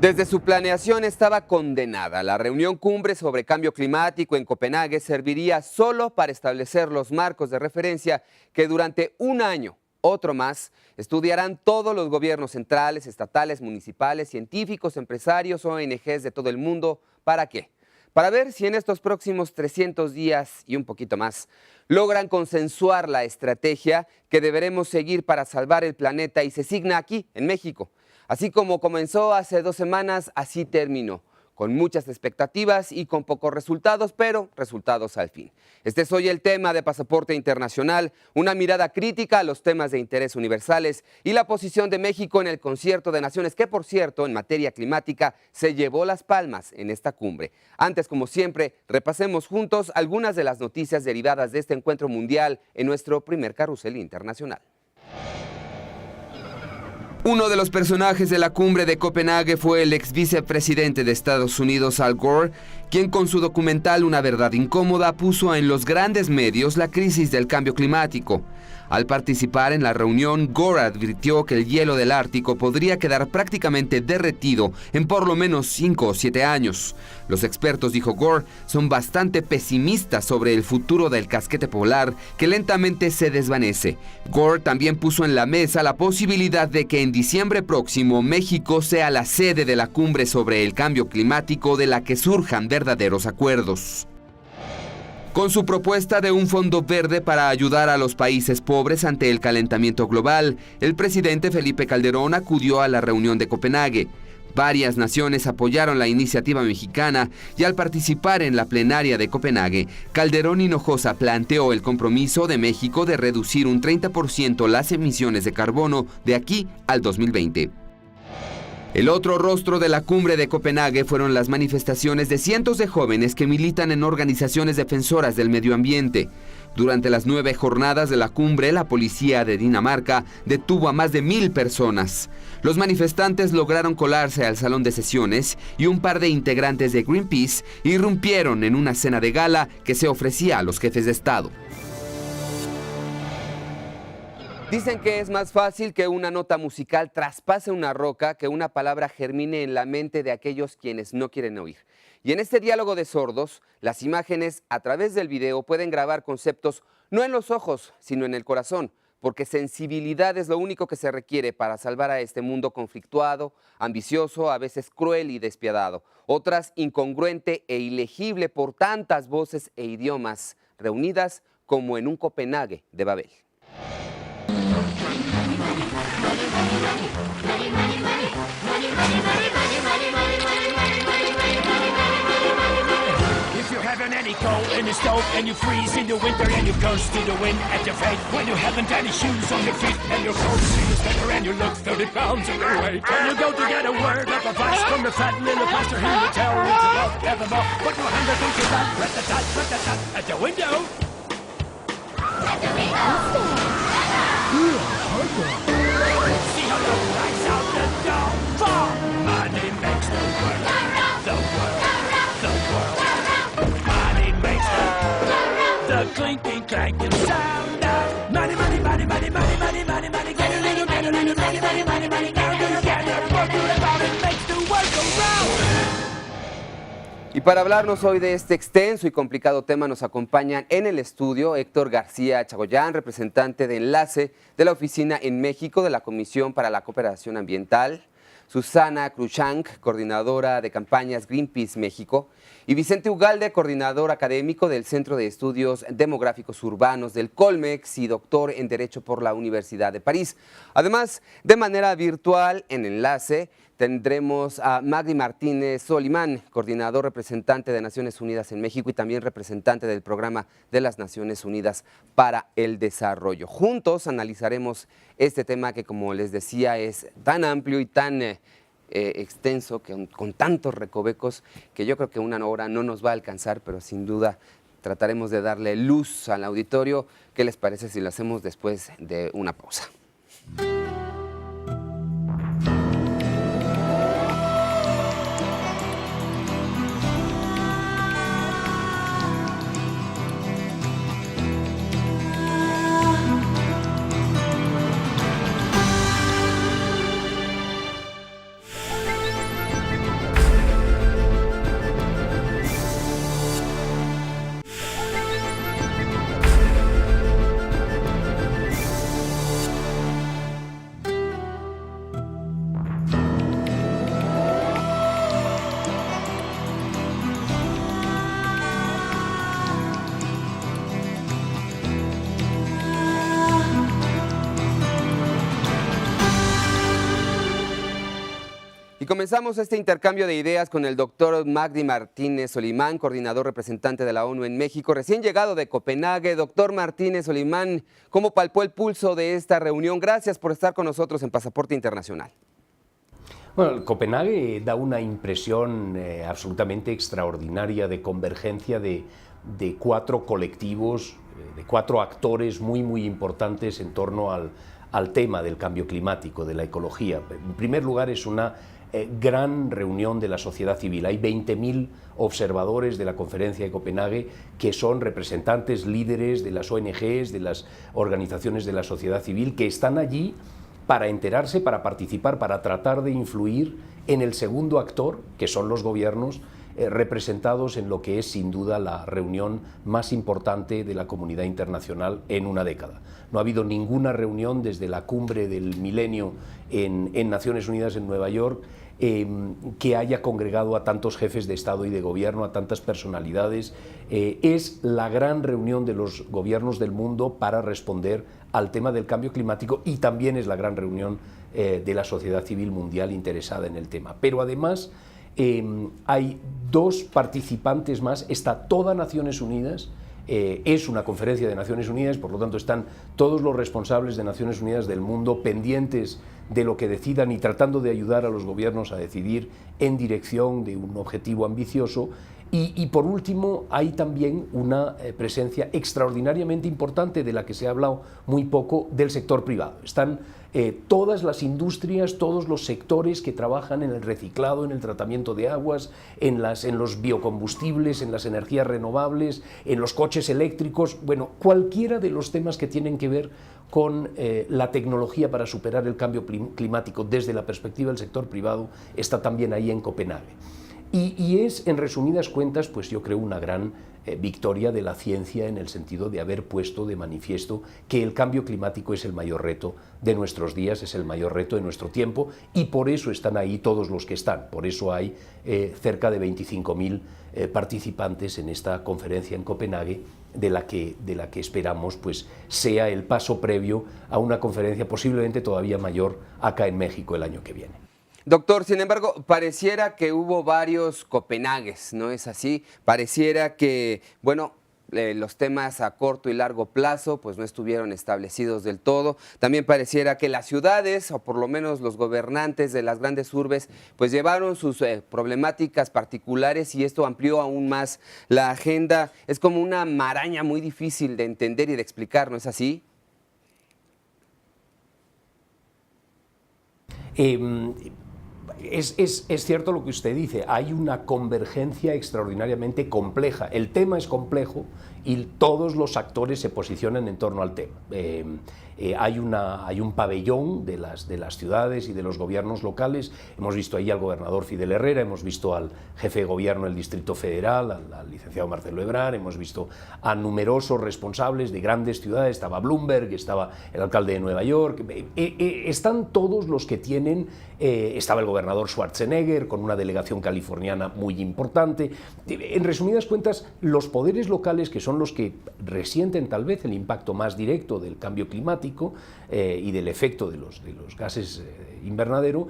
Desde su planeación estaba condenada. La reunión cumbre sobre cambio climático en Copenhague serviría solo para establecer los marcos de referencia que durante un año, otro más, estudiarán todos los gobiernos centrales, estatales, municipales, científicos, empresarios, ONGs de todo el mundo. ¿Para qué? Para ver si en estos próximos 300 días y un poquito más logran consensuar la estrategia que deberemos seguir para salvar el planeta y se signa aquí, en México. Así como comenzó hace 2 semanas, así terminó, con muchas expectativas y con pocos resultados, pero resultados al fin. Este es hoy el tema de Pasaporte Internacional, una mirada crítica a los temas de interés universales y la posición de México en el Concierto de Naciones, que por cierto, en materia climática, se llevó las palmas en esta cumbre. Antes, como siempre, repasemos juntos algunas de las noticias derivadas de este encuentro mundial en nuestro primer carrusel internacional. Uno de los personajes de la cumbre de Copenhague fue el ex vicepresidente de Estados Unidos, Al Gore, quien con su documental Una verdad incómoda puso en los grandes medios la crisis del cambio climático. Al participar en la reunión, Gore advirtió que el hielo del Ártico podría quedar prácticamente derretido en por lo menos 5 o 7 años. Los expertos, dijo Gore, son bastante pesimistas sobre el futuro del casquete polar que lentamente se desvanece. Gore también puso en la mesa la posibilidad de que en diciembre próximo México sea la sede de la cumbre sobre el cambio climático de la que surjan verdaderos acuerdos. Con su propuesta de un fondo verde para ayudar a los países pobres ante el calentamiento global, el presidente Felipe Calderón acudió a la reunión de Copenhague. Varias naciones apoyaron la iniciativa mexicana y al participar en la plenaria de Copenhague, Calderón Hinojosa planteó el compromiso de México de reducir un 30% las emisiones de carbono de aquí al 2020. El otro rostro de la cumbre de Copenhague fueron las manifestaciones de cientos de jóvenes que militan en organizaciones defensoras del medio ambiente. Durante las 9 jornadas de la cumbre, la policía de Dinamarca detuvo a más de 1,000 personas. Los manifestantes lograron colarse al salón de sesiones y un par de integrantes de Greenpeace irrumpieron en una cena de gala que se ofrecía a los jefes de Estado. Dicen que es más fácil que una nota musical traspase una roca que una palabra germine en la mente de aquellos quienes no quieren oír. Y en este diálogo de sordos, las imágenes a través del video pueden grabar conceptos no en los ojos, sino en el corazón, porque sensibilidad es lo único que se requiere para salvar a este mundo conflictuado, ambicioso, a veces cruel y despiadado, otras incongruente e ilegible por tantas voces e idiomas reunidas como en un Copenhague de Babel. Any coal in the stove and you freeze in the winter and you ghost to the wind at your fate when you haven't any shoes on your feet and your coats in the steamer and you look 30 pounds overweight. When you go to get a word of advice from the fat little pastor, he will tell you to love evermore. But your hand think you that rat-a-tat at the window. At the window. See how love lights out the door. For money makes the world, the world, the world. The clinking, clanking sound of money, money, money, money, money, money, money, money. Get a little, money, money, money, money, money. Now do you get it? What do about it makes the world go round. Y para hablarnos hoy de este extenso y complicado tema nos acompañan en el estudio Héctor García Chagoyán, representante de enlace de la oficina en México de la Comisión para la Cooperación Ambiental, Susana Cruikshank, coordinadora de campañas Greenpeace México, y Vicente Ugalde, coordinador académico del Centro de Estudios Demográficos Urbanos del Colmex y doctor en Derecho por la Universidad de París. Además, de manera virtual, en enlace, tendremos a Magdi Martínez Solimán, coordinador representante de Naciones Unidas en México y también representante del Programa de las Naciones Unidas para el Desarrollo. Juntos analizaremos este tema que, como les decía, es tan amplio y tan extenso, que con tantos recovecos, que yo creo que una hora no nos va a alcanzar, pero sin duda trataremos de darle luz al auditorio. ¿Qué les parece si lo hacemos después de una pausa? comenzamos este intercambio de ideas con el doctor Magdi Martínez Solimán, coordinador representante de la ONU en México, recién llegado de Copenhague. Doctor Martínez Solimán, ¿cómo palpó el pulso de esta reunión? Gracias por estar con nosotros en Pasaporte Internacional. Bueno, Copenhague da una impresión absolutamente extraordinaria de convergencia de cuatro colectivos, de cuatro actores muy importantes en torno al tema del cambio climático, de la ecología. En primer lugar, es una gran reunión de la sociedad civil. Hay 20.000 observadores de la conferencia de Copenhague que son representantes, líderes de las ONGs, de las organizaciones de la sociedad civil, que están allí para enterarse, para participar, para tratar de influir en el segundo actor, que son los gobiernos, representados en lo que es sin duda la reunión más importante de la comunidad internacional en una década. No ha habido ninguna reunión desde la cumbre del milenio en Naciones Unidas en Nueva York que haya congregado a tantos jefes de Estado y de Gobierno, a tantas personalidades. Es la gran reunión de los gobiernos del mundo para responder al tema del cambio climático y también es la gran reunión de la sociedad civil mundial interesada en el tema. Pero además hay dos participantes más, está toda Naciones Unidas, es una conferencia de Naciones Unidas, por lo tanto están todos los responsables de Naciones Unidas del mundo pendientes de lo que decidan y tratando de ayudar a los gobiernos a decidir en dirección de un objetivo ambicioso. Y por último, hay también una presencia extraordinariamente importante de la que se ha hablado muy poco del sector privado. Están todas las industrias, todos los sectores que trabajan en el reciclado, en el tratamiento de aguas, en los biocombustibles, en las energías renovables, en los coches eléctricos, bueno, cualquiera de los temas que tienen que ver con la tecnología para superar el cambio climático desde la perspectiva del sector privado está también ahí en Copenhague. Y es, en resumidas cuentas, pues yo creo una gran victoria de la ciencia en el sentido de haber puesto de manifiesto que el cambio climático es el mayor reto de nuestros días, es el mayor reto de nuestro tiempo y por eso están ahí todos los que están. Por eso hay cerca de 25.000 participantes en esta conferencia en Copenhague de la que esperamos pues sea el paso previo a una conferencia posiblemente todavía mayor acá en México el año que viene. Doctor, sin embargo, pareciera que hubo varios Copenhagues, ¿no es así? Pareciera que, bueno, los temas a corto y largo plazo pues no estuvieron establecidos del todo. También pareciera que las ciudades, o por lo menos los gobernantes de las grandes urbes, pues llevaron sus problemáticas particulares y esto amplió aún más la agenda. Es como una maraña muy difícil de entender y de explicar, ¿no es así? Es cierto lo que usted dice, hay una convergencia extraordinariamente compleja. El tema es complejo y todos los actores se posicionan en torno al tema. Hay un pabellón de las ciudades y de los gobiernos locales. Hemos visto ahí al gobernador Fidel Herrera, hemos visto al jefe de gobierno del Distrito Federal, al licenciado Marcelo Ebrard, hemos visto a numerosos responsables de grandes ciudades, estaba Bloomberg, estaba el alcalde de Nueva York, están todos los que tienen, estaba el gobernador Schwarzenegger con una delegación californiana muy importante. En resumidas cuentas, los poderes locales, que son los que resienten tal vez el impacto más directo del cambio climático y del efecto de los gases invernadero,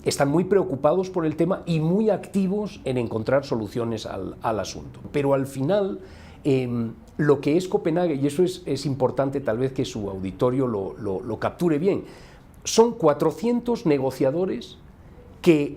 están muy preocupados por el tema y muy activos en encontrar soluciones al asunto. Pero al final, lo que es Copenhague, y eso es importante tal vez que su auditorio lo capture bien, son 400 negociadores que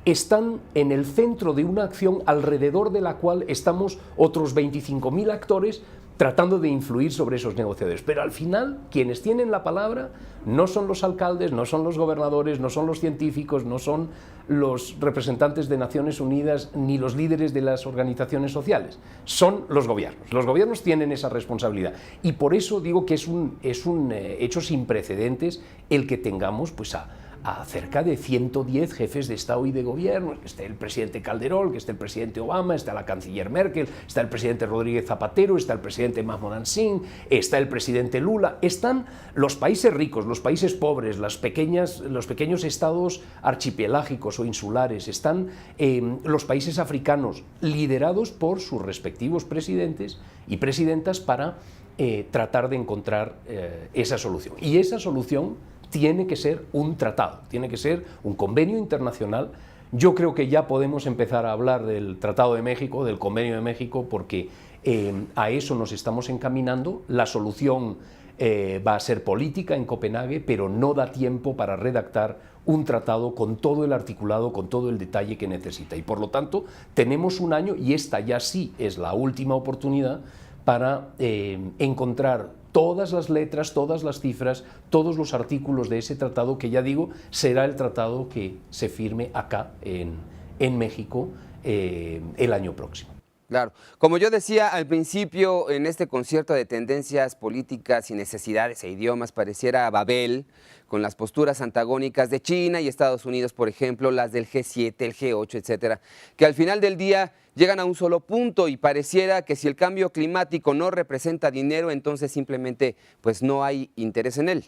están en el centro de una acción alrededor de la cual estamos otros 25.000 actores tratando de influir sobre esos negociadores. Pero al final, quienes tienen la palabra no son los alcaldes, no son los gobernadores, no son los científicos, no son los representantes de Naciones Unidas, ni los líderes de las organizaciones sociales, son los gobiernos. Los gobiernos tienen esa responsabilidad y por eso digo que es un hecho sin precedentes el que tengamos pues a cerca de 110 jefes de Estado y de Gobierno, que esté el presidente Calderón, que esté el presidente Obama, está la canciller Merkel, está el presidente Rodríguez Zapatero, está el presidente Manmohan Singh, está el presidente Lula, están los países ricos, los países pobres, los pequeños estados archipelágicos o insulares, están los países africanos, liderados por sus respectivos presidentes y presidentas para tratar de encontrar esa solución. Y esa solución tiene que ser un tratado, tiene que ser un convenio internacional. Yo creo que ya podemos empezar a hablar del Tratado de México, del Convenio de México, porque a eso nos estamos encaminando. La solución va a ser política en Copenhague, pero no da tiempo para redactar un tratado con todo el articulado, con todo el detalle que necesita. Y por lo tanto, tenemos un año, y esta ya sí es la última oportunidad para encontrar todas las letras, todas las cifras, todos los artículos de ese tratado, que ya digo, será el tratado que se firme acá en México el año próximo. Claro, como yo decía al principio, en este concierto de tendencias políticas y necesidades e idiomas pareciera Babel, con las posturas antagónicas de China y Estados Unidos, por ejemplo, las del G7, el G8, etcétera, que al final del día llegan a un solo punto y pareciera que si el cambio climático no representa dinero, entonces simplemente pues no hay interés en él.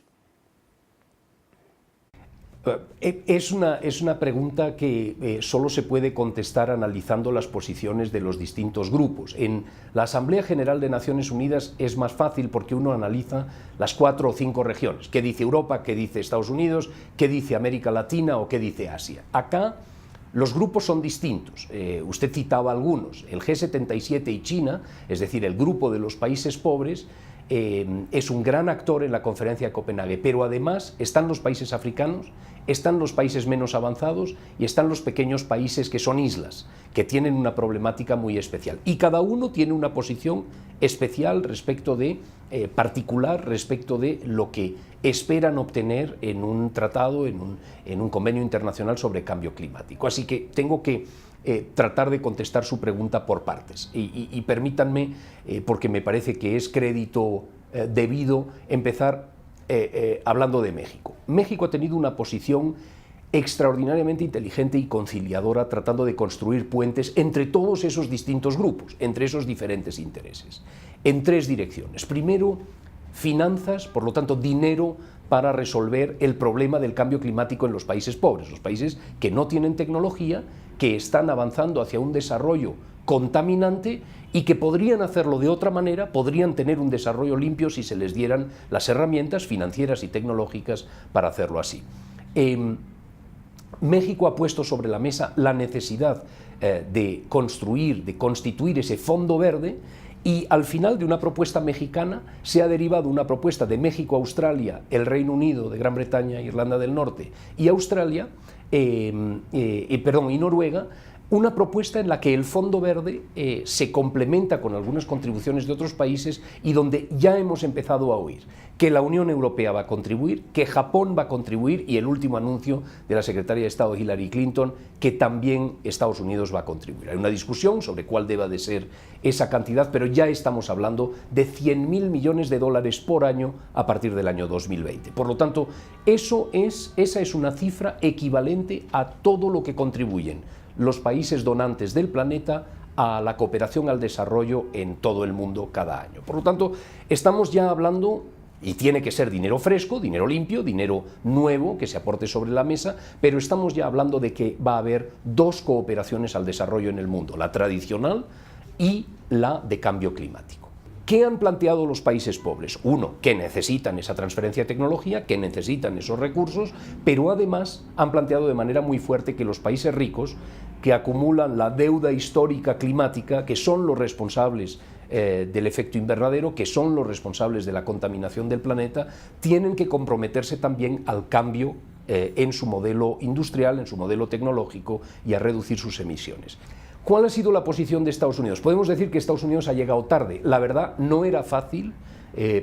Es una pregunta que solo se puede contestar analizando las posiciones de los distintos grupos. En la Asamblea General de Naciones Unidas es más fácil porque uno analiza las 4 o 5 regiones. ¿Qué dice Europa? ¿Qué dice Estados Unidos? ¿Qué dice América Latina? ¿O qué dice Asia? Acá los grupos son distintos. Usted citaba algunos. El G77 y China, es decir, el grupo de los países pobres, es un gran actor en la conferencia de Copenhague, pero además están los países africanos, están los países menos avanzados y están los pequeños países que son islas, que tienen una problemática muy especial. Y cada uno tiene una posición especial respecto de, particular respecto de lo que esperan obtener en un tratado, en un convenio internacional sobre cambio climático. Así que tengo que tratar de contestar su pregunta por partes. Y permítanme, porque me parece que es crédito debido, empezar hablando de México. México ha tenido una posición extraordinariamente inteligente y conciliadora, tratando de construir puentes entre todos esos distintos grupos, entre esos diferentes intereses, en 3 direcciones. Primero, finanzas, por lo tanto, dinero para resolver el problema del cambio climático en los países pobres, los países que no tienen tecnología, que están avanzando hacia un desarrollo contaminante y que podrían hacerlo de otra manera, podrían tener un desarrollo limpio si se les dieran las herramientas financieras y tecnológicas para hacerlo así. México ha puesto sobre la mesa la necesidad de constituir ese fondo verde, y al final de una propuesta mexicana se ha derivado una propuesta de México, Australia, el Reino Unido, de Gran Bretaña, Irlanda del Norte y Australia, y Noruega, una propuesta en la que el Fondo Verde se complementa con algunas contribuciones de otros países y donde ya hemos empezado a oír que la Unión Europea va a contribuir, que Japón va a contribuir y el último anuncio de la secretaria de Estado Hillary Clinton, que también Estados Unidos va a contribuir. Hay una discusión sobre cuál deba de ser esa cantidad, pero ya estamos hablando de 100.000 millones de dólares por año a partir del año 2020. Por lo tanto, esa es una cifra equivalente a todo lo que contribuyen los países donantes del planeta a la cooperación al desarrollo en todo el mundo cada año. Por lo tanto, estamos ya hablando, y tiene que ser dinero fresco, dinero limpio, dinero nuevo que se aporte sobre la mesa, pero estamos ya hablando de que va a haber 2 cooperaciones al desarrollo en el mundo, la tradicional y la de cambio climático. ¿Qué han planteado los países pobres? Uno, que necesitan esa transferencia de tecnología, que necesitan esos recursos, pero además han planteado de manera muy fuerte que los países ricos, que acumulan la deuda histórica climática, que son los responsables del efecto invernadero, que son los responsables de la contaminación del planeta, tienen que comprometerse también al cambio en su modelo industrial, en su modelo tecnológico y a reducir sus emisiones. ¿Cuál ha sido la posición de Estados Unidos? Podemos decir que Estados Unidos ha llegado tarde. La verdad, no era fácil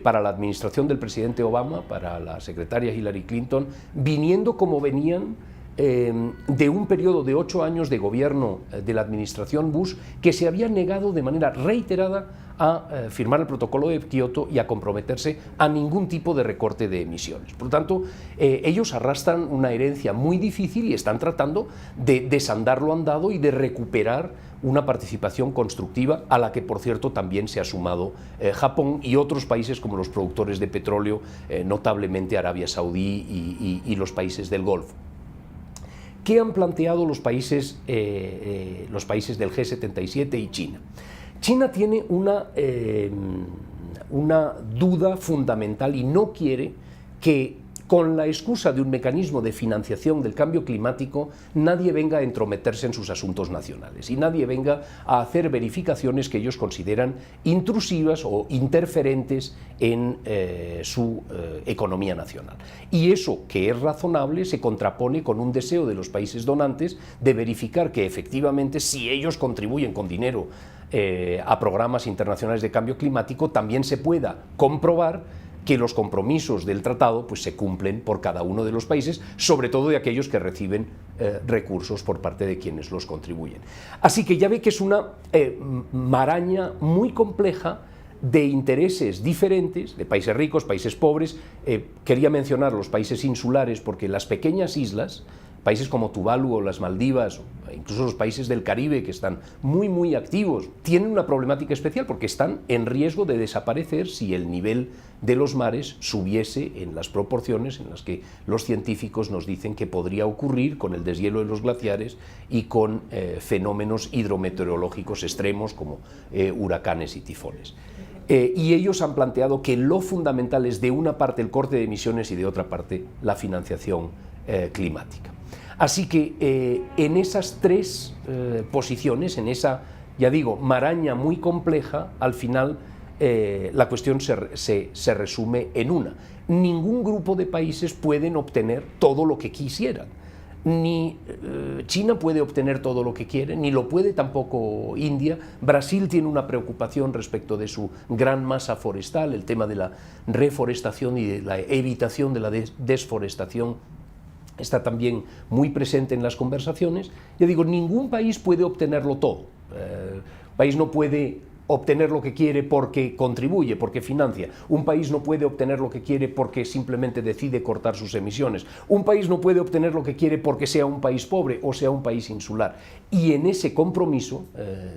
para la administración del presidente Obama, para la secretaria Hillary Clinton, viniendo como venían de un periodo de 8 años de gobierno de la administración Bush, que se había negado de manera reiterada a firmar el protocolo de Kioto y a comprometerse a ningún tipo de recorte de emisiones. Por lo tanto, ellos arrastran una herencia muy difícil y están tratando de desandar lo andado y de recuperar una participación constructiva, a la que, por cierto, también se ha sumado Japón y otros países como los productores de petróleo, notablemente Arabia Saudí y los países del Golfo. ¿Qué han planteado los países del G77 y China? China tiene una duda fundamental y no quiere que con la excusa de un mecanismo de financiación del cambio climático, nadie venga a entrometerse en sus asuntos nacionales y nadie venga a hacer verificaciones que ellos consideran intrusivas o interferentes en su economía nacional. Y eso, que es razonable, se contrapone con un deseo de los países donantes de verificar que efectivamente, si ellos contribuyen con dinero a programas internacionales de cambio climático, también se pueda comprobar que los compromisos del tratado pues, se cumplen por cada uno de los países, sobre todo de aquellos que reciben recursos por parte de quienes los contribuyen. Así que ya ve que es una maraña muy compleja de intereses diferentes, de países ricos, países pobres. Quería mencionar los países insulares porque las pequeñas islas, países como Tuvalu o las Maldivas, incluso los países del Caribe que están muy activos, tienen una problemática especial porque están en riesgo de desaparecer si el nivel de los mares subiese en las proporciones en las que los científicos nos dicen que podría ocurrir con el deshielo de los glaciares y con fenómenos hidrometeorológicos extremos como huracanes y tifones. Y ellos han planteado que lo fundamental es de una parte el corte de emisiones y de otra parte la financiación climática. Así que en esas tres posiciones, en esa, ya digo, maraña muy compleja, al final la cuestión se resume en una. Ningún grupo de países pueden obtener todo lo que quisieran. Ni China puede obtener todo lo que quiere, ni lo puede tampoco India. Brasil tiene una preocupación respecto de su gran masa forestal, el tema de la reforestación y de la evitación de la desforestación está también muy presente en las conversaciones. Ya digo, ningún país puede obtenerlo todo. Un país no puede obtener lo que quiere porque contribuye, porque financia. Un país no puede obtener lo que quiere porque simplemente decide cortar sus emisiones. Un país no puede obtener lo que quiere porque sea un país pobre o sea un país insular. Y en ese compromiso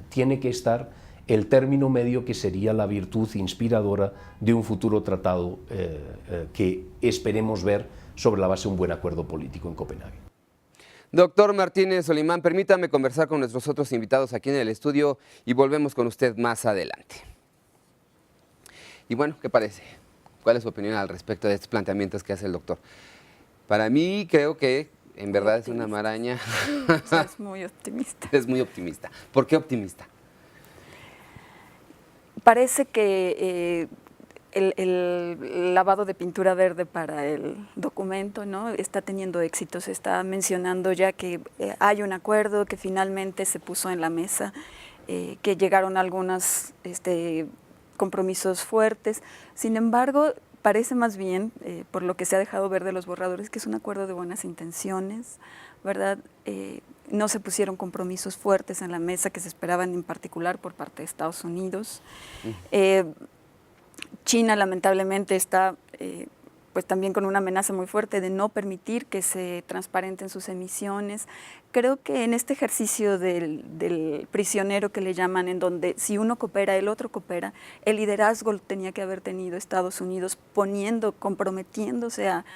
tiene que estar el término medio, que sería la virtud inspiradora de un futuro tratado que esperemos ver sobre la base de un buen acuerdo político en Copenhague. Doctor Martínez Solimán, permítame conversar con nuestros otros invitados aquí en el estudio y volvemos con usted más adelante. Y bueno, ¿qué parece? ¿Cuál es su opinión al respecto de estos planteamientos que hace el doctor? Para mí creo que en verdad es una maraña. Es muy optimista. Es muy optimista. ¿Por qué optimista? Parece que el lavado de pintura verde para el documento, ¿no?, está teniendo éxito. Se está mencionando ya que hay un acuerdo que finalmente se puso en la mesa, que llegaron algunos compromisos fuertes. Sin embargo, parece más bien, por lo que se ha dejado ver de los borradores, que es un acuerdo de buenas intenciones, ¿verdad? No se pusieron compromisos fuertes en la mesa que se esperaban en particular por parte de Estados Unidos. China lamentablemente está pues también con una amenaza muy fuerte de no permitir que se transparenten sus emisiones. Creo que en este ejercicio del prisionero que le llaman, en donde si uno coopera, el otro coopera, el liderazgo tenía que haber tenido Estados Unidos comprometiéndose a